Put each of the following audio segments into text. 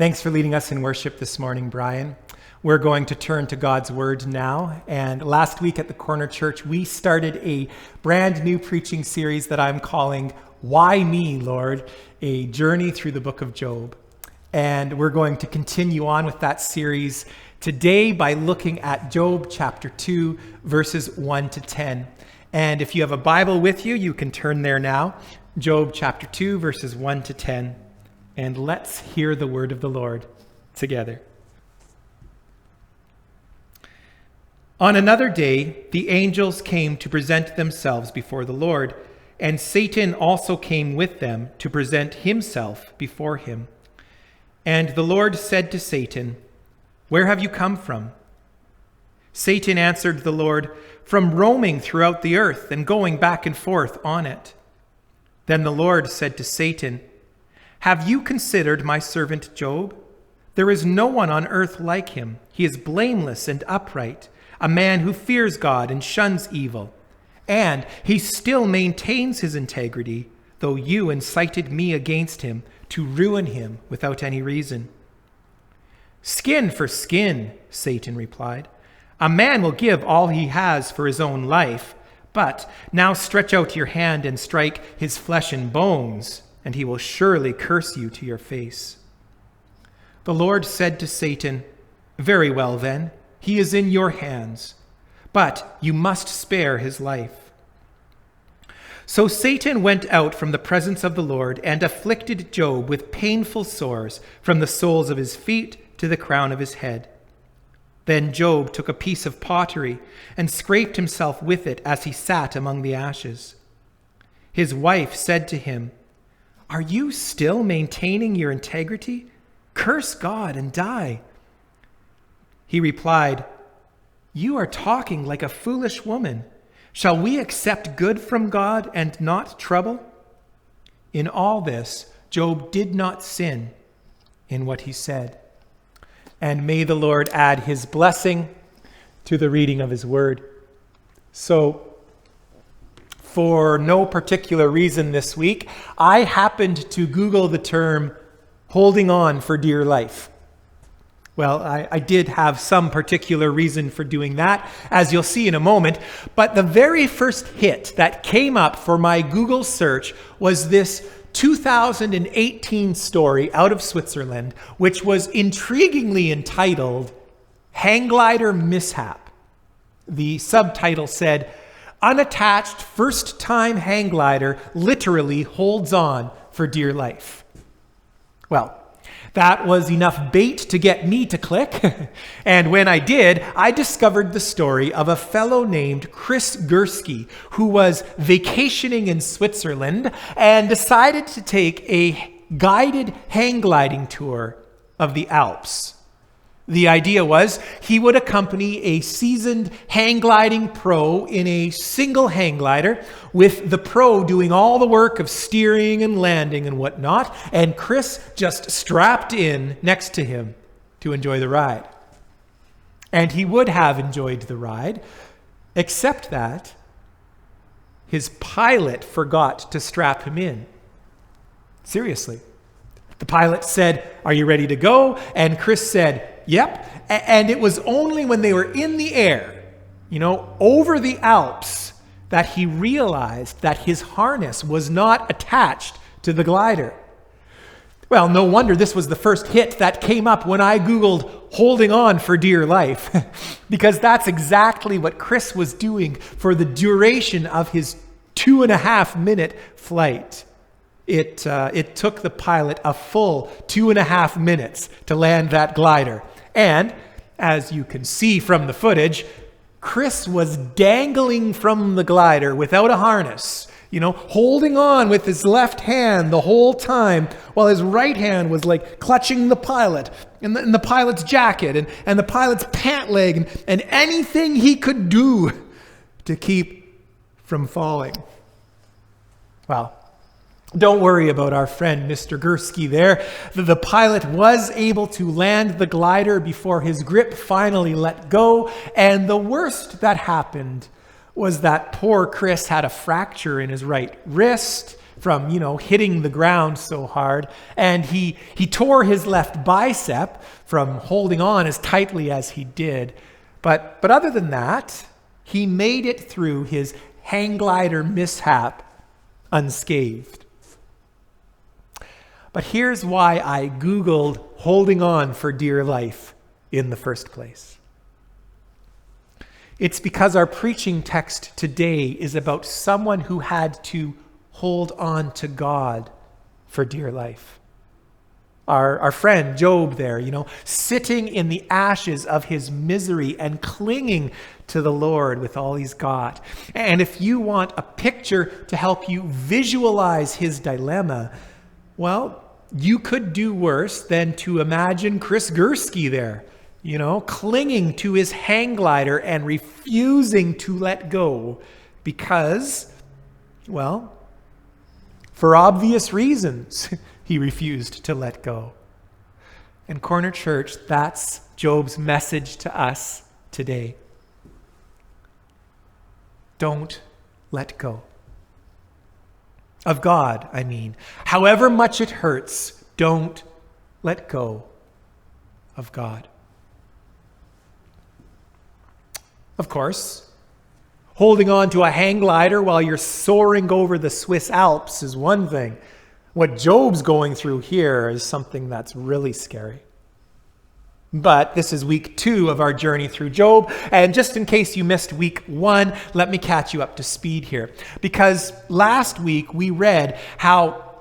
Thanks for leading us in worship this morning, Brian. We're going to turn to God's Word now. And last week at the Corner Church, we started a brand new preaching series that I'm calling Why Me, Lord? A Journey Through the Book of Job. And we're going to continue on with that series today by looking at Job chapter 2, verses 1 to 10. And if you have a Bible with you, you can turn there now. Job chapter 2, verses 1 to 10. And let's hear the word of the Lord together. On another day, the angels came to present themselves before the Lord, and Satan also came with them to present himself before him. And the Lord said to Satan, "Where have you come from?" Satan answered the Lord, "From roaming throughout the earth and going back and forth on it." Then the Lord said to Satan, "Have you considered my servant Job? There is no one on earth like him. He is blameless and upright, a man who fears God and shuns evil. And he still maintains his integrity, though you incited me against him to ruin him without any reason." "Skin for skin," Satan replied. "A man will give all he has for his own life, but now stretch out your hand and strike his flesh and bones, and he will surely curse you to your face." The Lord said to Satan, "Very well then, he is in your hands, but you must spare his life." So Satan went out from the presence of the Lord and afflicted Job with painful sores from the soles of his feet to the crown of his head. Then Job took a piece of pottery and scraped himself with it as he sat among the ashes. His wife said to him, "Are you still maintaining your integrity? Curse God and die." He replied, "You are talking like a foolish woman. Shall we accept good from God and not trouble?" In all this, Job did not sin in what he said. And may the Lord add his blessing to the reading of his word. So, for no particular reason this week, I happened to Google the term holding on for dear life. Well, I did have some particular reason for doing that, as you'll see in a moment. But the very first hit that came up for my Google search was this 2018 story out of Switzerland, which was intriguingly entitled Hang Glider Mishap. The subtitle said, "Unattached first-time hang glider literally holds on for dear life." Well, that was enough bait to get me to click. And when I did, I discovered the story of a fellow named Chris Gursky, who was vacationing in Switzerland and decided to take a guided hang gliding tour of the Alps. The idea was he would accompany a seasoned hang gliding pro in a single hang glider, with the pro doing all the work of steering and landing and whatnot, and Chris just strapped in next to him to enjoy the ride. And he would have enjoyed the ride, except that his pilot forgot to strap him in. Seriously. The pilot said, "Are you ready to go?" And Chris said, "Yep." And it was only when they were in the air, over the Alps, that he realized that his harness was not attached to the glider. Well, no wonder this was the first hit that came up when I Googled holding on for dear life, because that's exactly what Chris was doing for the duration of his 2.5-minute flight. It took the pilot a full 2.5 minutes to land that glider. And as you can see from the footage, Chris was dangling from the glider without a harness, holding on with his left hand the whole time, while his right hand was like clutching the pilot and the pilot's jacket and the pilot's pant leg and anything he could do to keep from falling. Well, don't worry about our friend Mr. Gursky there. The pilot was able to land the glider before his grip finally let go, and the worst that happened was that poor Chris had a fracture in his right wrist from, hitting the ground so hard. And he tore his left bicep from holding on as tightly as he did. But other than that, he made it through his hang glider mishap unscathed. But here's why I Googled holding on for dear life in the first place. It's because our preaching text today is about someone who had to hold on to God for dear life. Our friend Job there, sitting in the ashes of his misery and clinging to the Lord with all he's got. And if you want a picture to help you visualize his dilemma, well, you could do worse than to imagine Chris Gursky there, clinging to his hang glider and refusing to let go because, well, for obvious reasons, he refused to let go. And Corner Church, that's Job's message to us today. Don't let go. Of God, I mean. However much it hurts, don't let go of God. Of course, holding on to a hang glider while you're soaring over the Swiss Alps is one thing. What Job's going through here is something that's really scary. But this is week 2 of our journey through Job. And just in case you missed week 1, let me catch you up to speed here. Because last week we read how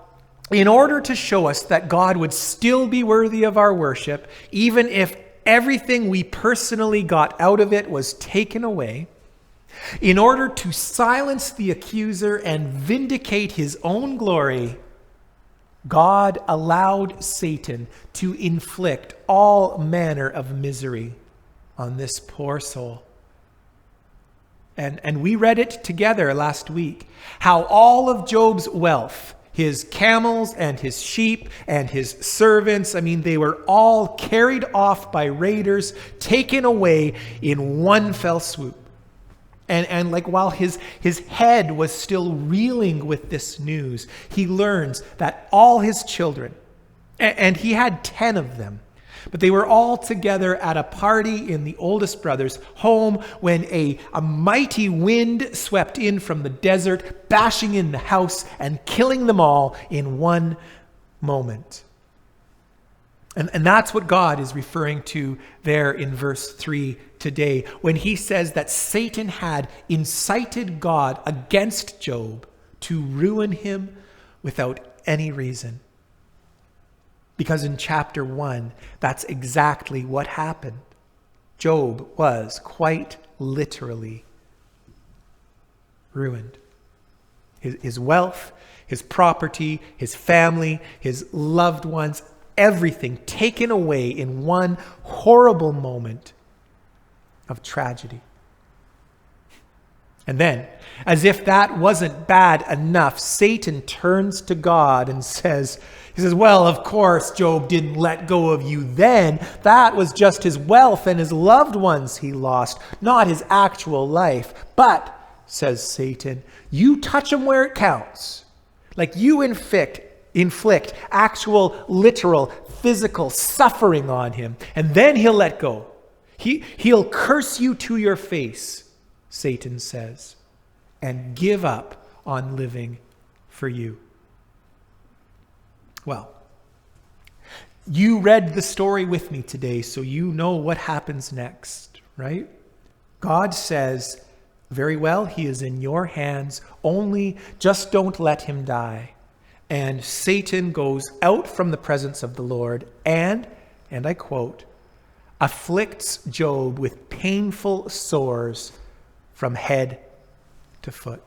in order to show us that God would still be worthy of our worship, even if everything we personally got out of it was taken away, in order to silence the accuser and vindicate his own glory, God allowed Satan to inflict all manner of misery on this poor soul. And we read it together last week, how all of Job's wealth, his camels and his sheep and his servants, they were all carried off by raiders, taken away in one fell swoop. And while his head was still reeling with this news, he learns that all his children, and he had 10 of them, but they were all together at a party in the oldest brother's home when a mighty wind swept in from the desert, bashing in the house and killing them all in one moment. And that's what God is referring to there in verse 3 today, when he says that Satan had incited God against Job to ruin him without any reason. Because in chapter 1, that's exactly what happened. Job was quite literally ruined. His wealth, his property, his family, his loved ones, everything taken away in one horrible moment of tragedy. And then, as if that wasn't bad enough, Satan turns to God and says, well, of course, Job didn't let go of you then. That was just his wealth and his loved ones he lost, not his actual life. But, says Satan, you touch him where it counts. Like you inflict actual, literal, physical suffering on him, and then he'll let go. He'll curse you to your face, Satan says, and give up on living for you. Well, you read the story with me today, so you know what happens next, right? God says, very well, he is in your hands, only just don't let him die. And Satan goes out from the presence of the Lord and I quote, afflicts Job with painful sores from head to foot.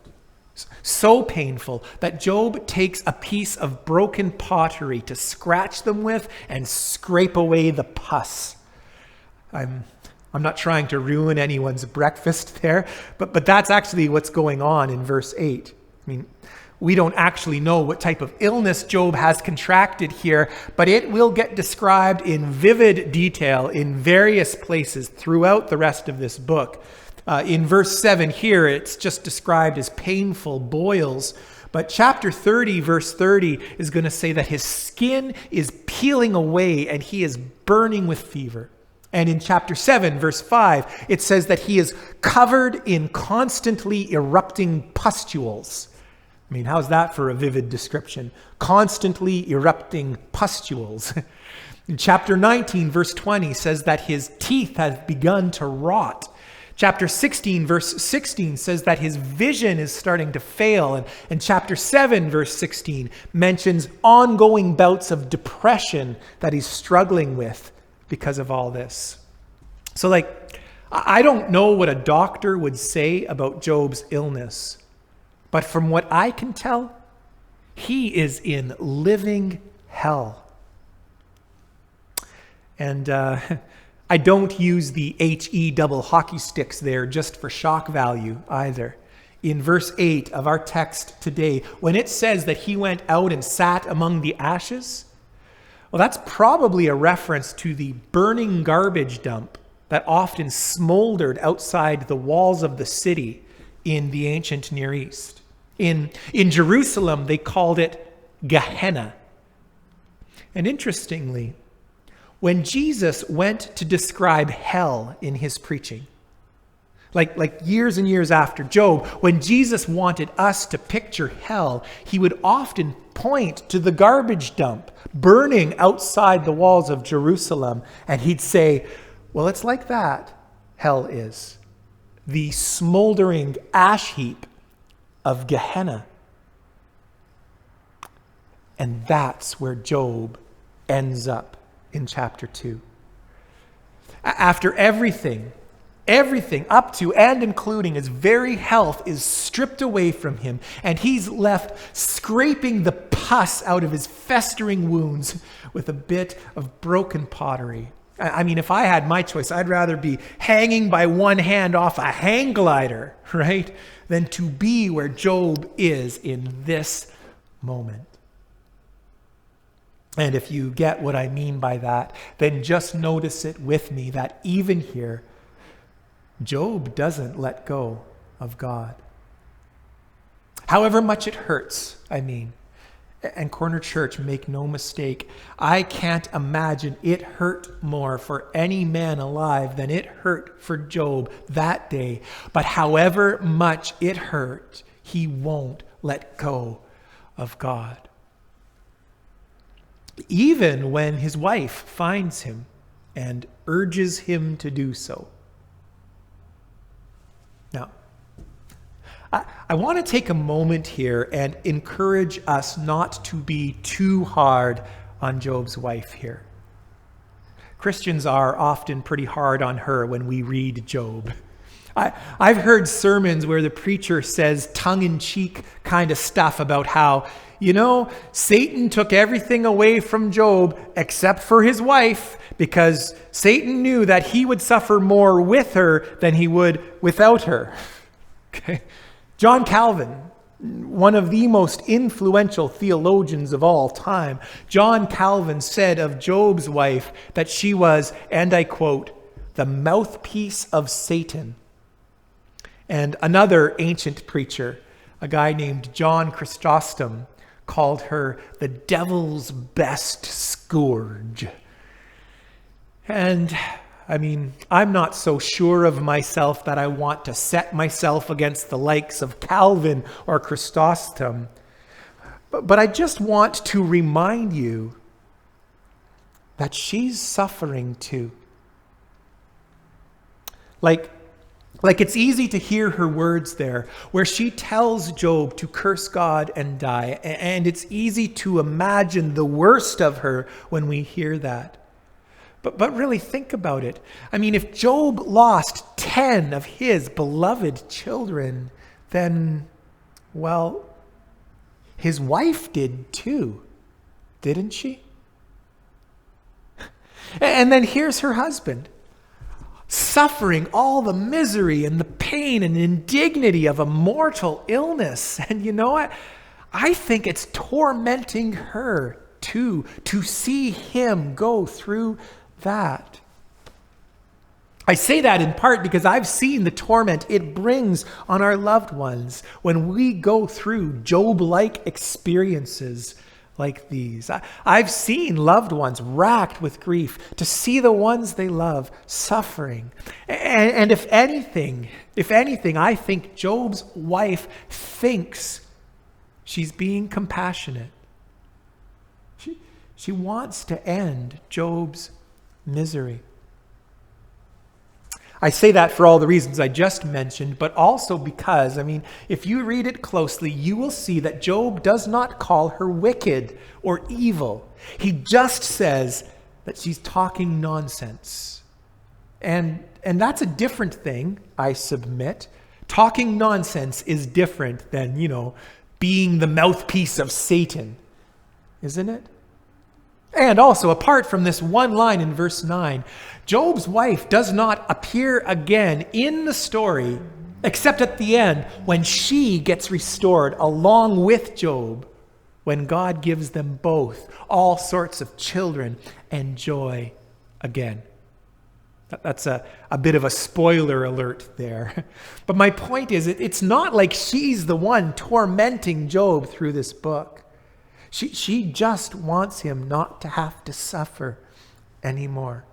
So painful that Job takes a piece of broken pottery to scratch them with and scrape away the pus. I'm not trying to ruin anyone's breakfast there, but that's actually what's going on in verse 8. We don't actually know what type of illness Job has contracted here, but it will get described in vivid detail in various places throughout the rest of this book. In verse 7 here, it's just described as painful boils, But chapter 30, verse 30 is going to say that his skin is peeling away and he is burning with fever. And in chapter 7, verse 5, it says that he is covered in constantly erupting pustules. I mean, how's that for a vivid description? Constantly erupting pustules. In chapter 19, verse 20 says that his teeth have begun to rot. Chapter 16, verse 16 says that his vision is starting to fail. And chapter 7, verse 16 mentions ongoing bouts of depression that he's struggling with because of all this. So I don't know what a doctor would say about Job's illness, but from what I can tell, he is in living hell. And I don't use the HE double hockey sticks there just for shock value either. In verse 8 of our text today, when it says that he went out and sat among the ashes, well, that's probably a reference to the burning garbage dump that often smoldered outside the walls of the city in the ancient Near East. In Jerusalem, they called it Gehenna. And interestingly, when Jesus went to describe hell in his preaching, like years and years after Job, when Jesus wanted us to picture hell, he would often point to the garbage dump burning outside the walls of Jerusalem. And he'd say, well, it's like that, hell is. The smoldering ash heap of Gehenna. And that's where Job ends up in chapter 2. After everything up to and including his very health is stripped away from him, and he's left scraping the pus out of his festering wounds with a bit of broken pottery. I mean, if I had my choice, I'd rather be hanging by one hand off a hang glider, right, than to be where Job is in this moment. And if you get what I mean by that, then just notice it with me that even here, Job doesn't let go of God. However much it hurts, and Corner Church, make no mistake, I can't imagine it hurt more for any man alive than it hurt for Job that day. But however much it hurt, he won't let go of God. Even when his wife finds him and urges him to do so. Now, I want to take a moment here and encourage us not to be too hard on Job's wife here. Christians are often pretty hard on her when we read Job. I've heard sermons where the preacher says tongue-in-cheek kind of stuff about how, Satan took everything away from Job except for his wife because Satan knew that he would suffer more with her than he would without her. Okay. John Calvin, one of the most influential theologians of all time, John Calvin said of Job's wife that she was, and I quote, the mouthpiece of Satan. And another ancient preacher, a guy named John Chrysostom, called her the devil's best scourge. And I'm not so sure of myself that I want to set myself against the likes of Calvin or Chrysostom. But I just want to remind you that she's suffering too. Like it's easy to hear her words there, where she tells Job to curse God and die. And it's easy to imagine the worst of her when we hear that. But really think about it. If Job lost 10 of his beloved children, then, well, his wife did too, didn't she? And then here's her husband, suffering all the misery and the pain and indignity of a mortal illness. And you know what? I think it's tormenting her too, to see him go through that. I say that in part because I've seen the torment it brings on our loved ones when we go through Job-like experiences like these. I've seen loved ones racked with grief, to see the ones they love suffering. And if anything, I think Job's wife thinks she's being compassionate. She wants to end Job's misery. I say that for all the reasons I just mentioned, but also because, if you read it closely, you will see that Job does not call her wicked or evil. He just says that she's talking nonsense. And that's a different thing, I submit. Talking nonsense is different than, being the mouthpiece of Satan, isn't it? And also, apart from this one line in verse 9, Job's wife does not appear again in the story except at the end when she gets restored along with Job, when God gives them both all sorts of children and joy again. That's a bit of a spoiler alert there. But my point is, it's not like she's the one tormenting Job through this book. She just wants him not to have to suffer anymore.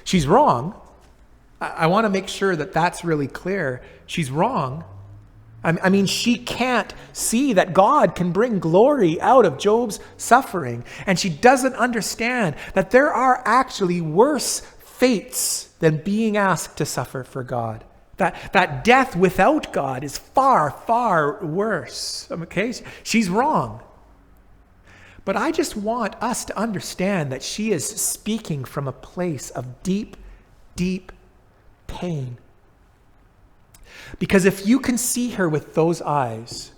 She's wrong. I want to make sure that that's really clear. She's wrong. She can't see that God can bring glory out of Job's suffering. And she doesn't understand that there are actually worse fates than being asked to suffer for God. That death without God is far, far worse. Okay? She's wrong. But I just want us to understand that she is speaking from a place of deep, deep pain. Because if you can see her with those eyes,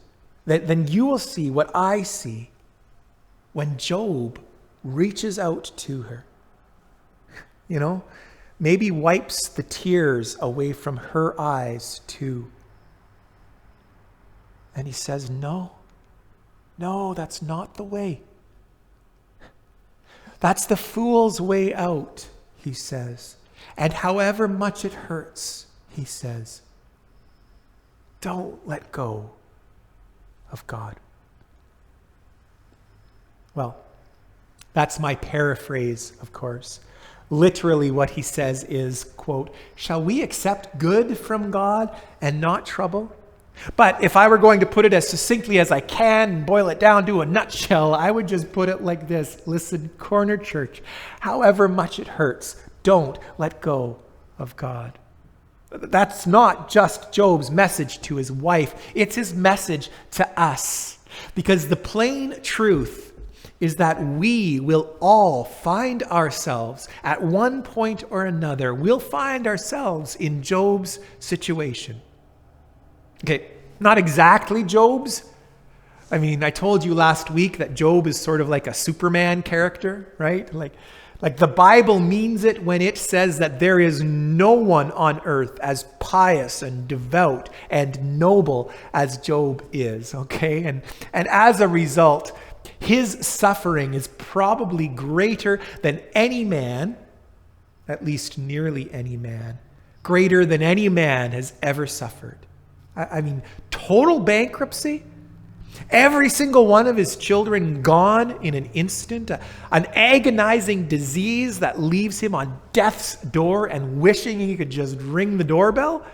then you will see what I see when Job reaches out to her. Maybe wipes the tears away from her eyes too. And he says, no, that's not the way. That's the fool's way out, he says. And however much it hurts, he says, don't let go of God. Well, that's my paraphrase, of course. Literally what he says is, quote, shall we accept good from God and not trouble? But if I were going to put it as succinctly as I can and boil it down to a nutshell, I would just put it like this. Listen, Corner Church, however much it hurts, don't let go of God. That's not just Job's message to his wife. It's his message to us. Because the plain truth is that we will all find ourselves at one point or another. We'll find ourselves in Job's situation. Okay, not exactly Job's. I told you last week that Job is sort of like a Superman character, right? Like the Bible means it when it says that there is no one on earth as pious and devout and noble as Job is, okay? And as a result, his suffering is probably greater than any man, at least nearly any man, greater than any man has ever suffered. Total bankruptcy, every single one of his children gone in an instant, an agonizing disease that leaves him on death's door and wishing he could just ring the doorbell.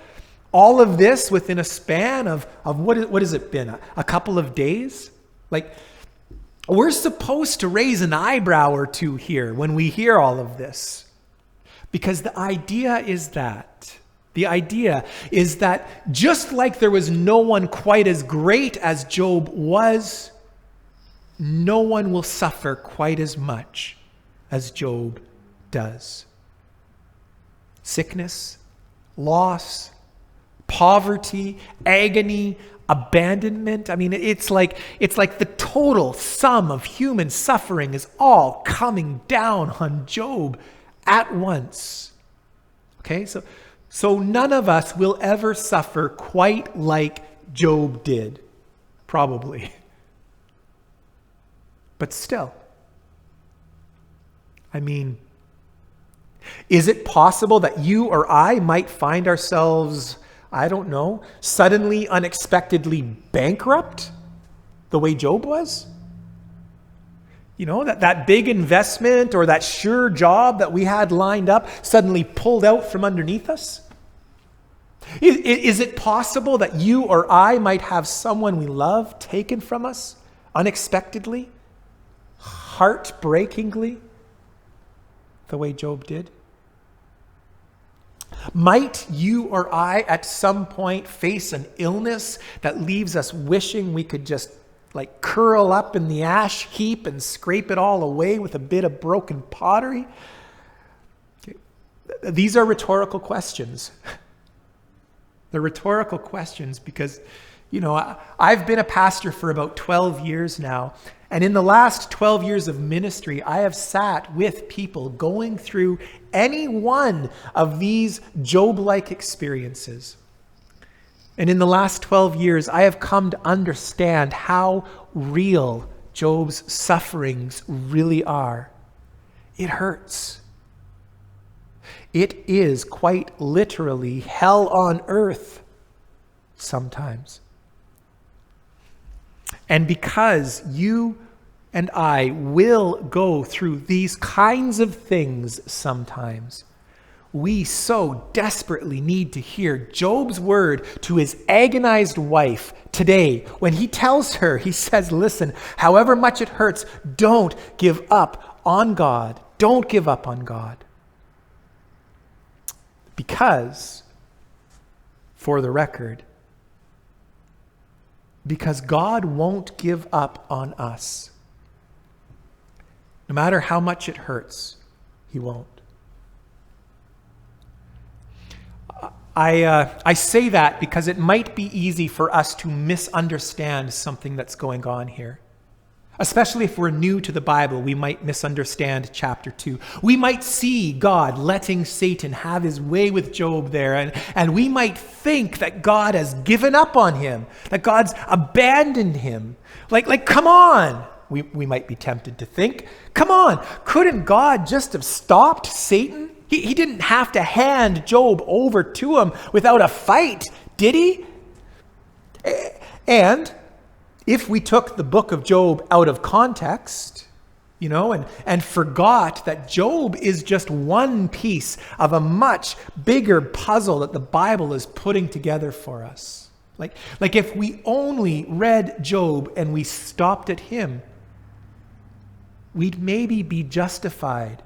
All of this within a span of what has it been, a couple of days? We're supposed to raise an eyebrow or two here when we hear all of this. Because the idea is that just like there was no one quite as great as Job was, no one will suffer quite as much as Job does. Sickness, loss, poverty, agony, abandonment. It's like the total sum of human suffering is all coming down on Job at once. Okay, so none of us will ever suffer quite like Job did, probably. But still, Is it possible that you or I might find ourselves, I don't know, suddenly, unexpectedly bankrupt the way Job was? You know, that big investment or that sure job that we had lined up suddenly pulled out from underneath us? Is it possible that you or I might have someone we love taken from us unexpectedly, heartbreakingly, the way Job did? Might you or I at some point face an illness that leaves us wishing we could just curl up in the ash heap and scrape it all away with a bit of broken pottery? Okay. These are rhetorical questions. They're rhetorical questions because, I've been a pastor for about 12 years now. And in the last 12 years of ministry, I have sat with people going through any one of these Job-like experiences. And in the last 12 years, I have come to understand how real Job's sufferings really are. It hurts. It is quite literally hell on earth sometimes. And because you and I will go through these kinds of things sometimes, we so desperately need to hear Job's word to his agonized wife today. When he tells her, he says, listen, however much it hurts, don't give up on God. Don't give up on God. Because, for the record, because God won't give up on us. No matter how much it hurts, he won't. I say that because it might be easy for us to misunderstand something that's going on here. Especially if we're new to the Bible, we might misunderstand chapter 2. We might see God letting Satan have his way with Job there, and we might think that God has given up on him, that God's abandoned him. Like, come on, we might be tempted to think. Come on, couldn't God just have stopped Satan? He didn't have to hand Job over to him without a fight, did he? And if we took the book of Job out of context, and forgot that Job is just one piece of a much bigger puzzle that the Bible is putting together for us. Like if we only read Job and we stopped at him, we'd maybe be justified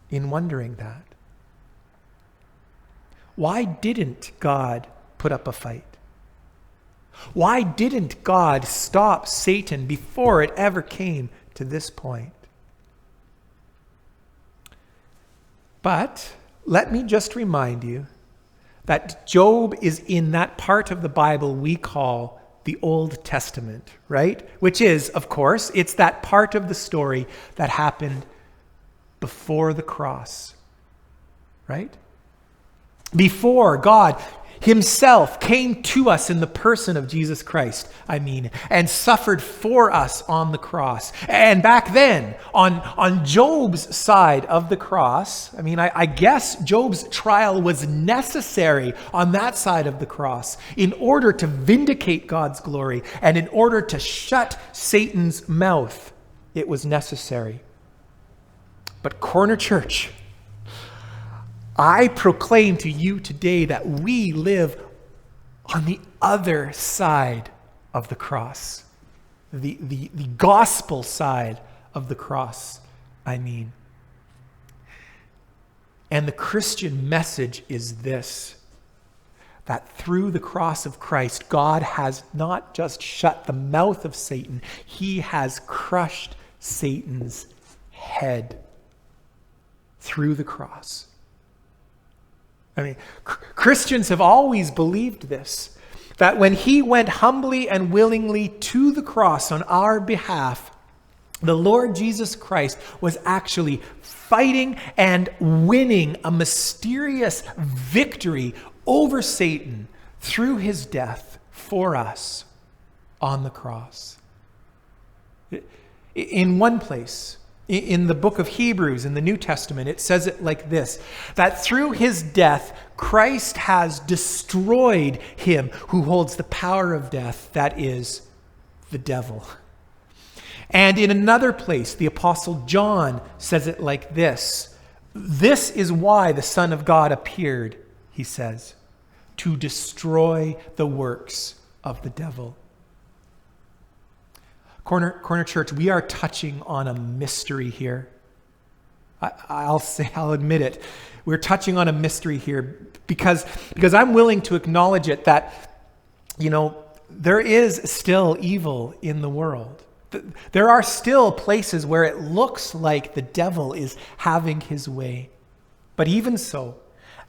in wondering that. Why didn't God put up a fight? Why didn't God stop Satan before it ever came to this point? But let me just remind you that Job is in that part of the Bible we call the Old Testament, right? Which is, of course, it's that part of the story that happened before the cross, right? Before God himself came to us in the person of Jesus Christ, and suffered for us on the cross. And back then, on Job's side of the cross, I guess Job's trial was necessary on that side of the cross in order to vindicate God's glory and in order to shut Satan's mouth. It was necessary. But Corner Church, I proclaim to you today that we live on the other side of the cross, the gospel side of the cross, And the Christian message is this, that through the cross of Christ, God has not just shut the mouth of Satan, he has crushed Satan's head through the cross. Christians have always believed this, that when he went humbly and willingly to the cross on our behalf, the Lord Jesus Christ was actually fighting and winning a mysterious victory over Satan through his death for us on the cross. In one place, In the book of Hebrews, in the New Testament, it says it like this, that through his death, Christ has destroyed him who holds the power of death, that is, the devil. And in another place, the Apostle John says it like this, this is why the Son of God appeared, he says, to destroy the works of the devil. Corner Church, we are touching on a mystery here. I'll admit it. We're touching on a mystery here because I'm willing to acknowledge it that, there is still evil in the world. There are still places where it looks like the devil is having his way. But even so,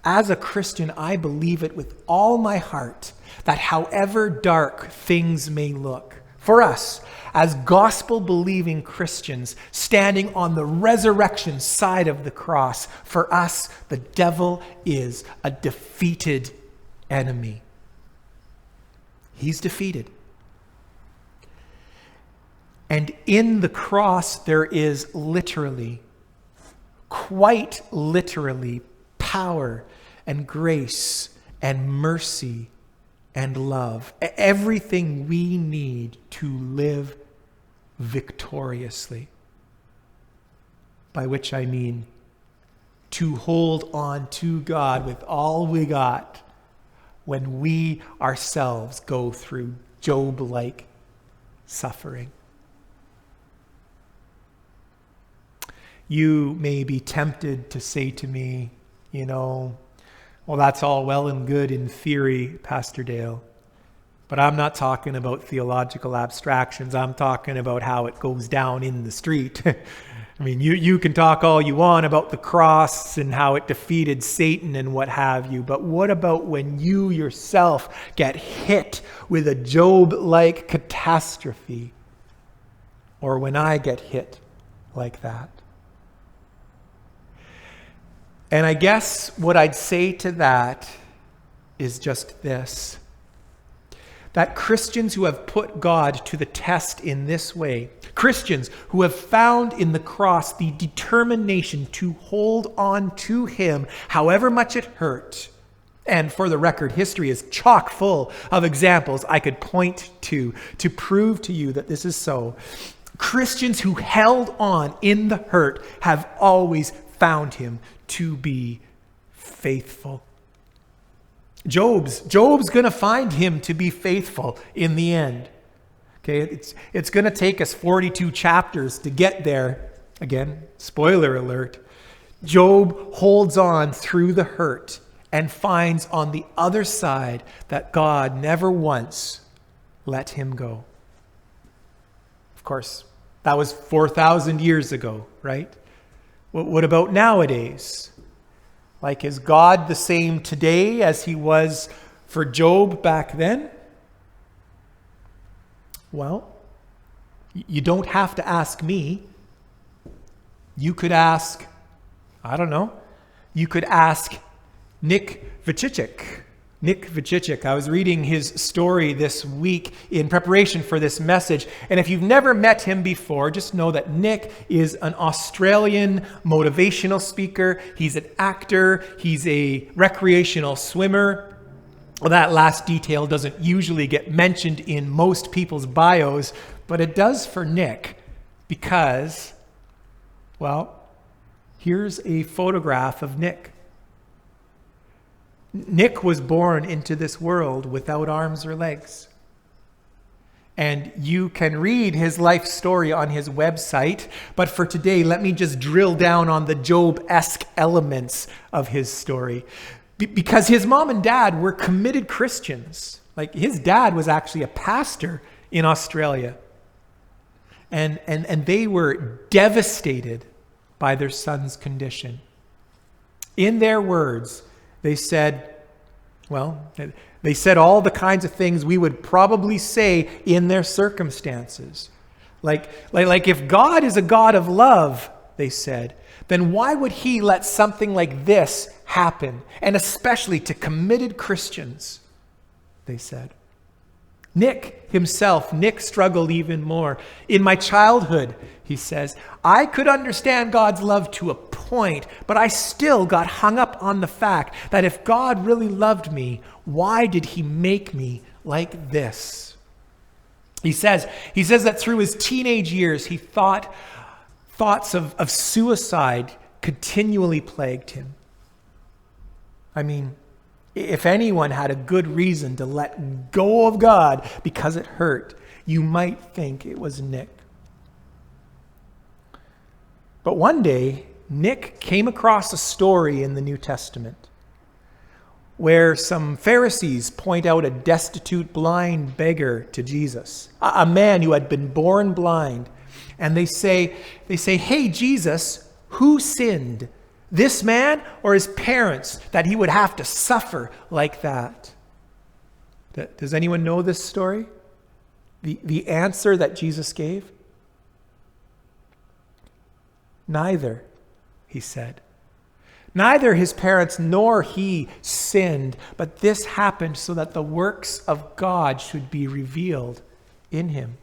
as a Christian, I believe it with all my heart that however dark things may look, for us, as gospel-believing Christians standing on the resurrection side of the cross, for us, the devil is a defeated enemy. He's defeated. And in the cross, there is quite literally, power and grace and mercy and love. Everything we need to live victoriously. By which I mean to hold on to God with all we got when we ourselves go through Job-like suffering. You may be tempted to say to me, well, that's all well and good in theory, Pastor Dale, but I'm not talking about theological abstractions. I'm talking about how it goes down in the street. I mean, you can talk all you want about the cross and how it defeated Satan and what have you, but what about when you yourself get hit with a Job-like catastrophe? Or when I get hit like that? And I guess what I'd say to that is just this. That Christians who have put God to the test in this way, Christians who have found in the cross the determination to hold on to him however much it hurt, and for the record, history is chock full of examples I could point to prove to you that this is so. Christians who held on in the hurt have always found him to be faithful. Job's going to find him to be faithful in the end. Okay, it's going to take us 42 chapters to get there. Again, spoiler alert. Job holds on through the hurt and finds on the other side that God never once let him go. Of course, that was 4,000 years ago, right? What about nowadays? Like, is God the same today as he was for Job back then? Well, you don't have to ask me. You could ask, you could ask Nick Vujicic. Nick Vujicic. I was reading his story this week in preparation for this message. And if you've never met him before, just know that Nick is an Australian motivational speaker. He's an actor. He's a recreational swimmer. Well, that last detail doesn't usually get mentioned in most people's bios, but it does for Nick because, here's a photograph of Nick. Nick was born into this world without arms or legs. And you can read his life story on his website. But for today, let me just drill down on the Job-esque elements of his story. Because his mom and dad were committed Christians. Like, his dad was actually a pastor in Australia. And they were devastated by their son's condition. In their words, they said all the kinds of things we would probably say in their circumstances. Like if God is a God of love, they said, then why would he let something like this happen? And especially to committed Christians, they said. Nick struggled even more. In my childhood, he says, I could understand God's love to a point, but I still got hung up on the fact that if God really loved me, why did he make me like this? He says that through his teenage years, he thoughts of suicide continually plagued him. I mean, if anyone had a good reason to let go of God because it hurt, you might think it was Nick. But one day, Nick came across a story in the New Testament where some Pharisees point out a destitute blind beggar to Jesus, a man who had been born blind. And they say, hey, Jesus, who sinned? This man or his parents that he would have to suffer like that? Does anyone know this story? The answer that Jesus gave? Neither, he said. Neither his parents nor he sinned, but this happened so that the works of God should be revealed in him.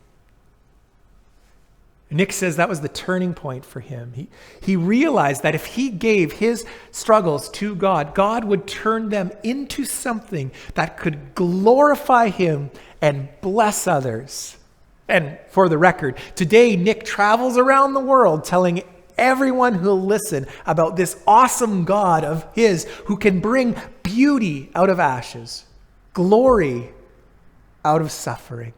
Nick says that was the turning point for him. He realized that if he gave his struggles to God, God would turn them into something that could glorify him and bless others. And for the record, today Nick travels around the world telling everyone who'll listen about this awesome God of his who can bring beauty out of ashes, glory out of suffering.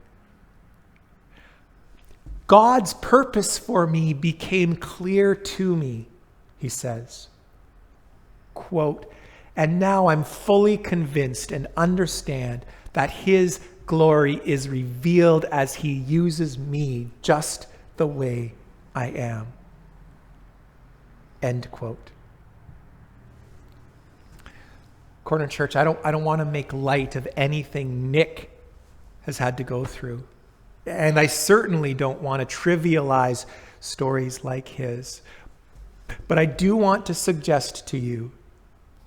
God's purpose for me became clear to me, he says. Quote, and now I'm fully convinced and understand that his glory is revealed as he uses me just the way I am. End quote. Corner Church, I don't want to make light of anything Nick has had to go through. And I certainly don't want to trivialize stories like his. But I do want to suggest to you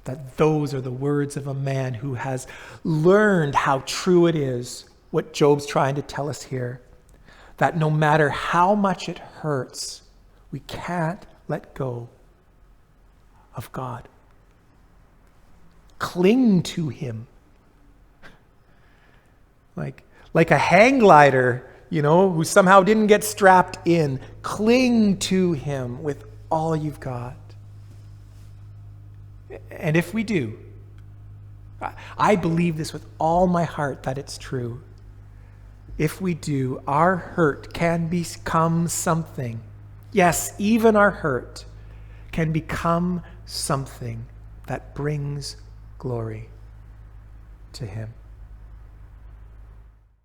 that those are the words of a man who has learned how true it is, what Job's trying to tell us here, that no matter how much it hurts, we can't let go of God. Cling to him. Like a hang glider, who somehow didn't get strapped in. Cling to him with all you've got. And if we do, I believe this with all my heart that it's true. If we do, our hurt can become something. Yes, even our hurt can become something that brings glory to him.